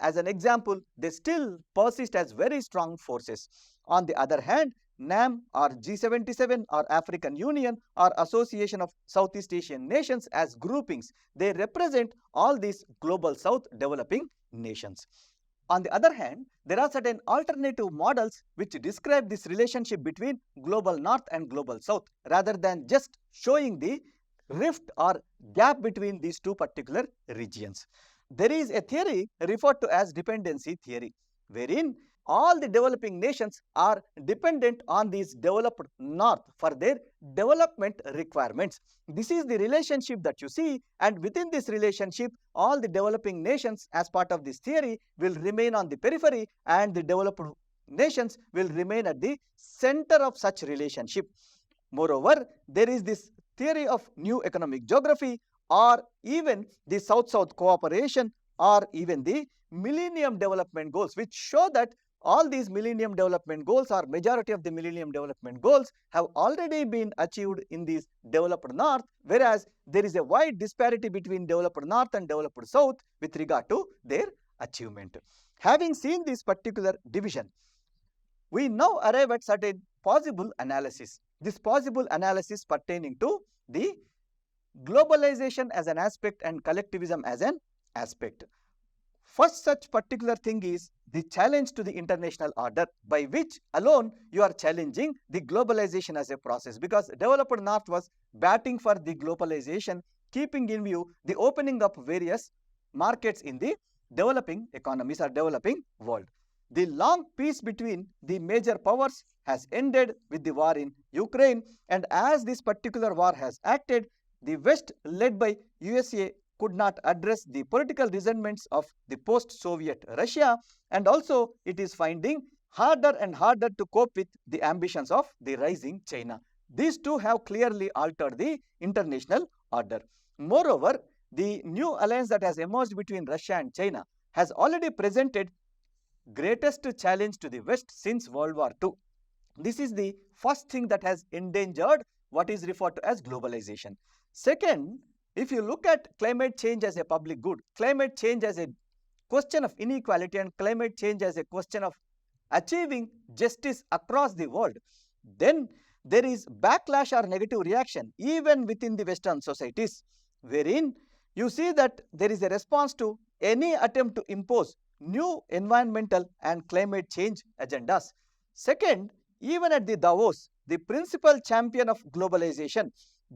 as an example, they still persist as very strong forces. On the other hand, NAM or G77 or African Union or Association of Southeast Asian Nations as groupings, they represent all these global south developing nations. On the other hand, there are certain alternative models which describe this relationship between global north and global south, rather than just showing the rift or gap between these two particular regions. There is a theory referred to as dependency theory, wherein all the developing nations are dependent on these developed north for their development requirements. This is the relationship that you see, and within this relationship, all the developing nations as part of this theory will remain on the periphery, and the developed nations will remain at the center of such relationship. Moreover, there is this theory of new economic geography, or even the South-South cooperation, or even the Millennium Development Goals, which show that all these Millennium Development Goals, or majority of the Millennium Development Goals, have already been achieved in this developed north, whereas there is a wide disparity between developed north and developed south with regard to their achievement. Having seen this particular division, we now arrive at certain possible analysis. This possible analysis pertaining to the globalization as an aspect and collectivism as an aspect. First such particular thing is the challenge to the international order, by which alone you are challenging the globalization as a process, because developed North was batting for the globalization, keeping in view the opening up various markets in the developing economies or developing world. The long peace between the major powers has ended with the war in Ukraine, and as this particular war has acted, the West led by USA could not address the political resentments of the post-Soviet Russia, and also it is finding harder and harder to cope with the ambitions of the rising China. These two have clearly altered the international order. Moreover, the new alliance that has emerged between Russia and China has already presented greatest challenge to the West since World War II. This is the first thing that has endangered what is referred to as globalization. Second, if you look at climate change as a public good, climate change as a question of inequality, and climate change as a question of achieving justice across the world, then there is backlash or negative reaction even within the Western societies, wherein you see that there is a response to any attempt to impose new environmental and climate change agendas. Second, even at the Davos, the principal champion of globalization,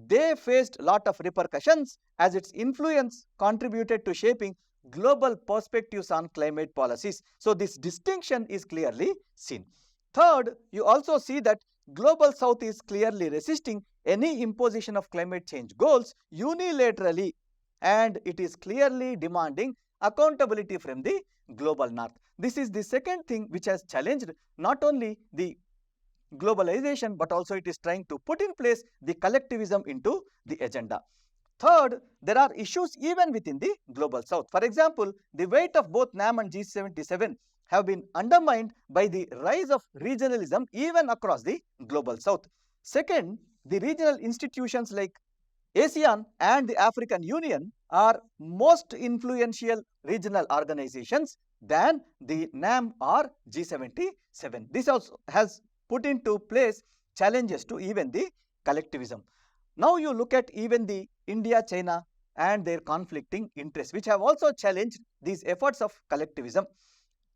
they faced a lot of repercussions as its influence contributed to shaping global perspectives on climate policies. So this distinction is clearly seen. Third, you also see that Global South is clearly resisting any imposition of climate change goals unilaterally, and it is clearly demanding accountability from the Global North. This is the second thing which has challenged not only the globalization, but also it is trying to put in place the collectivism into the agenda. Third, there are issues even within the Global South. For example, the weight of both NAM and G77 have been undermined by the rise of regionalism even across the Global South. Second, the regional institutions like ASEAN and the African Union are most influential regional organizations than the NAM or G77. This also has put into place challenges to even the collectivism. Now you look at even the India-China and their conflicting interests, which have also challenged these efforts of collectivism.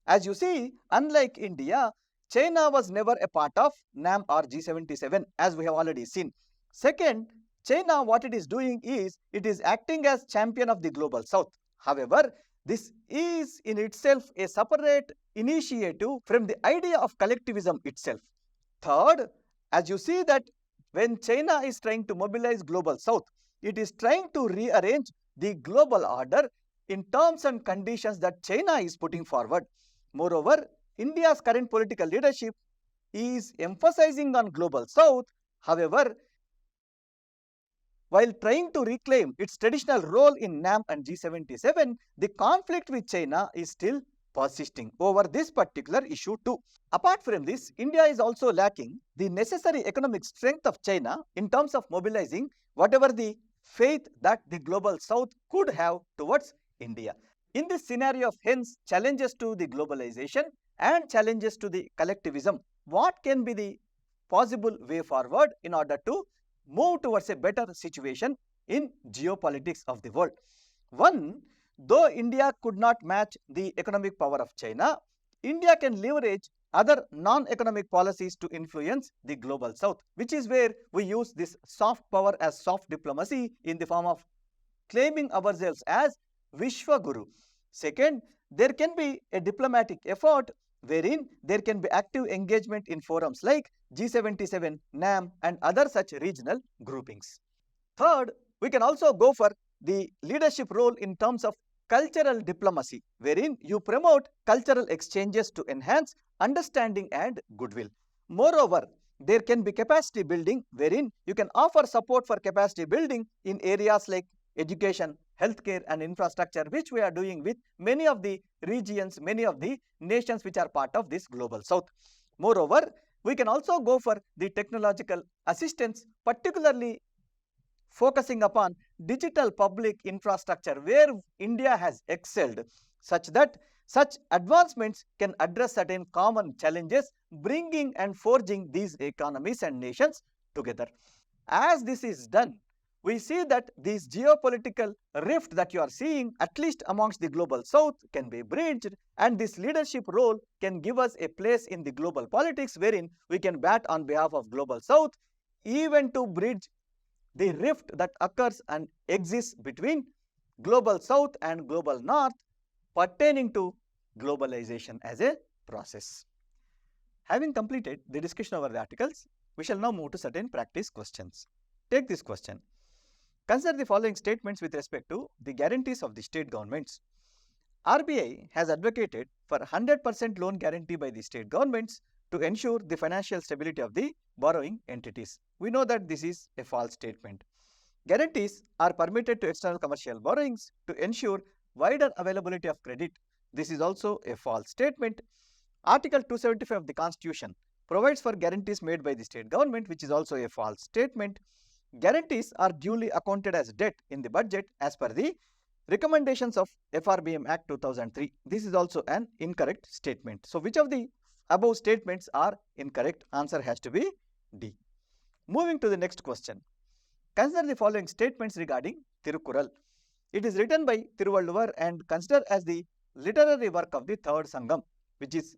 As you see, unlike India, China was never a part of NAM or G77, as we have already seen. Second, China, what it is doing is, it is acting as champion of the Global South. However, this is in itself a separate initiative from the idea of collectivism itself. Third, as you see that when China is trying to mobilize Global South, it is trying to rearrange the global order in terms and conditions that China is putting forward. Moreover, India's current political leadership is emphasizing on Global South. However, while trying to reclaim its traditional role in NAM and G77, the conflict with China is still persisting over this particular issue too. Apart from this, India is also lacking the necessary economic strength of China in terms of mobilizing whatever the faith that the Global South could have towards India. In this scenario of hence challenges to the globalization and challenges to the collectivism, what can be the possible way forward in order to move towards a better situation in geopolitics of the world? One, though India could not match the economic power of China, India can leverage other non-economic policies to influence the Global South, which is where we use this soft power as soft diplomacy in the form of claiming ourselves as Vishwaguru. Second, there can be a diplomatic effort wherein there can be active engagement in forums like G77, NAM and other such regional groupings. Third, we can also go for the leadership role in terms of cultural diplomacy, wherein you promote cultural exchanges to enhance understanding and goodwill. Moreover, there can be capacity building, wherein you can offer support for capacity building in areas like education, healthcare and infrastructure, which we are doing with many of the regions, many of the nations which are part of this Global South. Moreover, we can also go for the technological assistance, particularly focusing upon digital public infrastructure, where India has excelled, such that such advancements can address certain common challenges, bringing and forging these economies and nations together. As this is done, we see that this geopolitical rift that you are seeing, at least amongst the global south, can be bridged, and this leadership role can give us a place in the global politics wherein we can bat on behalf of global south, even to bridge the rift that occurs and exists between global south and global north pertaining to globalization as a process. Having completed the discussion over the articles, we shall now move to certain practice questions. Take this question. Consider the following statements with respect to the guarantees of the state governments. RBI has advocated for 100% loan guarantee by the state governments to ensure the financial stability of the borrowing entities. We know that this is a false statement. Guarantees are permitted to external commercial borrowings to ensure wider availability of credit. This is also a false statement. Article 275 of the Constitution provides for guarantees made by the state government, which is also a false statement. Guarantees are duly accounted as debt in the budget as per the recommendations of FRBM Act 2003. This is also an incorrect statement. So, which of the above statements are incorrect? Answer has to be D. Moving to the next question. Consider the following statements regarding Thirukural. It is written by Thiruvalluvar and considered as the literary work of the third Sangam, which is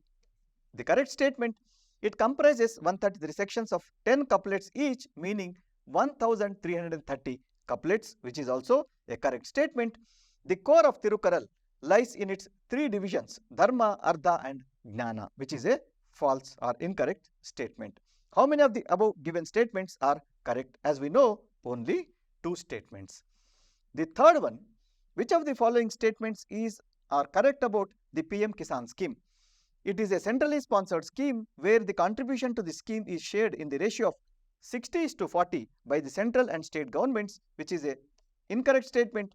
the correct statement. It comprises 133 sections of 10 couplets each, meaning 1330 couplets, which is also a correct statement. The core of Thirukural lies in its three divisions, Dharma, Artha and Jnana, which is a false or incorrect statement. How many of the above given statements are correct? As we know, only 2 statements. The third one, which of the following statements are correct about the PM-Kisan scheme? It is a centrally sponsored scheme where the contribution to the scheme is shared in the ratio of 60:40 by the central and state governments, which is a incorrect statement.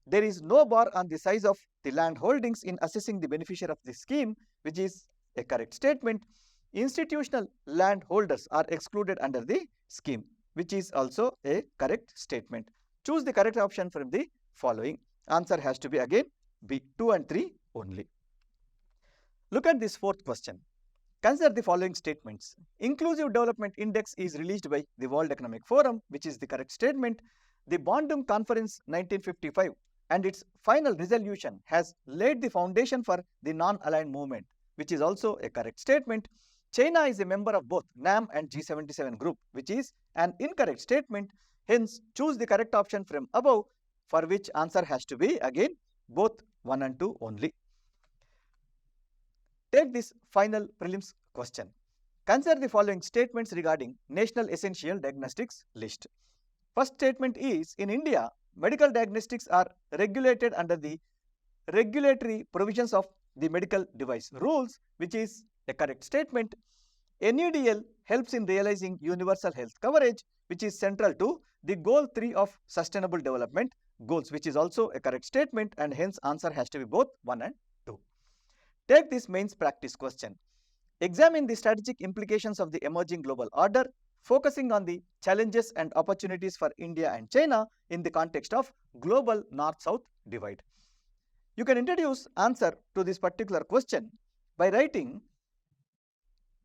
There is no bar on the size of the land holdings in assessing the beneficiary of this scheme, which is a correct statement. Institutional land holders are excluded under the scheme, which is also a correct statement. Choose the correct option from the following. Answer has to be again B, 2 and 3 only. Look at this fourth question. Consider the following statements. Inclusive Development Index is released by the World Economic Forum, which is the correct statement. The Bandung Conference 1955 and its final resolution has laid the foundation for the non-aligned movement, which is also a correct statement. China is a member of both NAM and G77 group, which is an incorrect statement. Hence, choose the correct option from above, for which answer has to be again both 1 and 2 only. Take this final prelims question. Consider the following statements regarding National Essential Diagnostics List. First statement is, in India, medical diagnostics are regulated under the regulatory provisions of the medical device rules, which is a correct statement. NUDL helps in realizing universal health coverage, which is central to the goal 3 of sustainable development goals, which is also a correct statement, and hence answer has to be both 1 and 2. Take this mains practice question. Examine the strategic implications of the emerging global order, focusing on the challenges and opportunities for India and China in the context of global north-south divide. You can introduce answer to this particular question by writing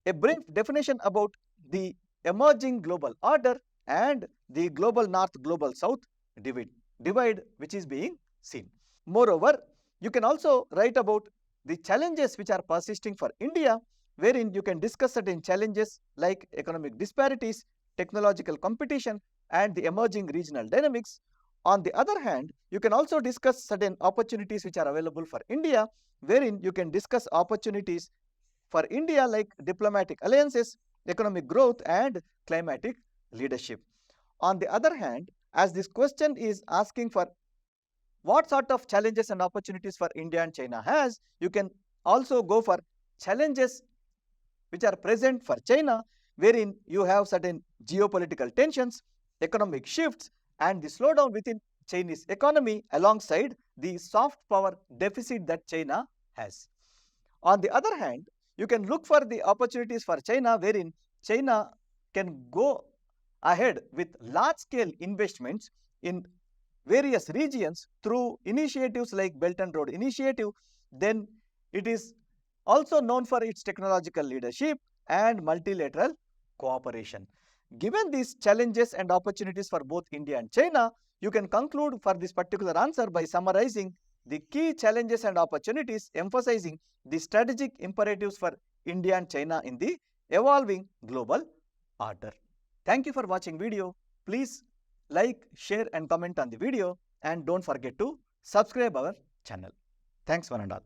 a brief definition about the emerging global order and the global north, global south divide which is being seen. Moreover, you can also write about the challenges which are persisting for India, wherein you can discuss certain challenges like economic disparities, technological competition, and the emerging regional dynamics. On the other hand, you can also discuss certain opportunities which are available for India, wherein you can discuss opportunities for India like diplomatic alliances, economic growth, and climatic leadership. On the other hand, as this question is asking for what sort of challenges and opportunities for India and China has, you can also go for challenges which are present for China, wherein you have certain geopolitical tensions, economic shifts, and the slowdown within Chinese economy alongside the soft power deficit that China has. On the other hand, you can look for the opportunities for China, wherein China can go ahead with large-scale investments in various regions through initiatives like Belt and Road Initiative. Then it is also known for its technological leadership and multilateral cooperation. Given these challenges and opportunities for both India and China, you can conclude for this particular answer by summarizing the key challenges and opportunities, emphasizing the strategic imperatives for India and China in the evolving global order. Thank you for watching video. Please like, share and comment on the video, and don't forget to subscribe our channel. Thanks one and all.